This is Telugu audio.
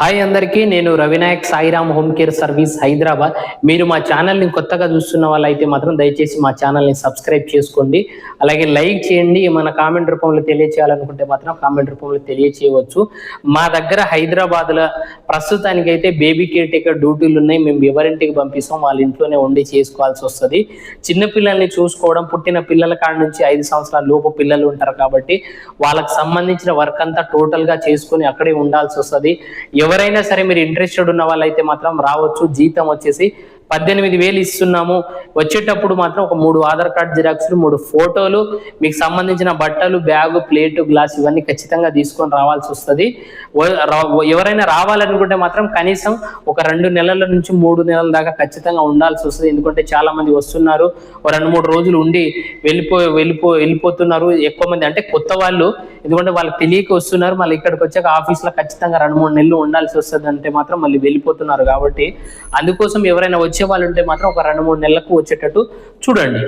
హాయ్ అందరికీ, నేను Ravinayak Sairam home care service Hyderabad. మీరు మా ఛానల్ని కొత్తగా చూస్తున్న వాళ్ళైతే మాత్రం దయచేసి మా ఛానల్ని సబ్స్క్రైబ్ చేసుకోండి. అలాగే లైక్ చేయండి. మన కామెంట్ రూపంలో తెలియచేయాలనుకుంటే మాత్రం కామెంట్ రూపంలో తెలియచేయవచ్చు. మా దగ్గర హైదరాబాద్లో ప్రస్తుతానికైతే బేబీ కేర్ టేకర్ డ్యూటీలు ఉన్నాయి. మేము ఎవరింటికి పంపిస్తాం, వాళ్ళ ఇంట్లోనే వండి చేసుకోవాల్సి వస్తుంది. చిన్నపిల్లల్ని చూసుకోవడం, పుట్టిన పిల్లల కాడ నుంచి 5 సంవత్సరాల లోపు పిల్లలు ఉంటారు కాబట్టి వాళ్ళకి సంబంధించిన వర్క్ అంతా టోటల్గా చేసుకొని అక్కడే ఉండాల్సి వస్తుంది. ఎవరైనా సరే మీరు ఇంట్రెస్టెడ్ ఉన్న వాళ్ళైతే మాత్రం రావచ్చు. జీతం వచ్చేసి 18,000 ఇస్తున్నాము. వచ్చేటప్పుడు మాత్రం ఒక 3 ఆధార్ కార్డ్ జిరాక్స్లు, 3 ఫోటోలు, మీకు సంబంధించిన బట్టలు, బ్యాగు, ప్లేటు, గ్లాస్ ఇవన్నీ ఖచ్చితంగా తీసుకొని రావాల్సి వస్తుంది. ఎవరైనా రావాలనుకుంటే మాత్రం కనీసం ఒక 2 నెలల నుంచి 3 నెలల దాకా ఖచ్చితంగా ఉండాల్సి వస్తుంది. ఎందుకంటే చాలా మంది వస్తున్నారు, 2-3 రోజులు ఉండి వెళ్ళిపోతున్నారు. ఎక్కువ మంది అంటే కొత్త వాళ్ళు, ఎందుకంటే వాళ్ళకి తెలియక వస్తున్నారు. మళ్ళీ ఇక్కడికి వచ్చాక ఆఫీస్లో ఖచ్చితంగా 2-3 నెలలు ఉండాల్సి వస్తుంది అంటే మాత్రం మళ్ళీ వెళ్ళిపోతున్నారు. కాబట్టి అందుకోసం ఎవరైనా వచ్చే వాళ్ళు ఉంటే మాత్రం ఒక 2-3 నెలలకు వచ్చేటట్టు చూడండి.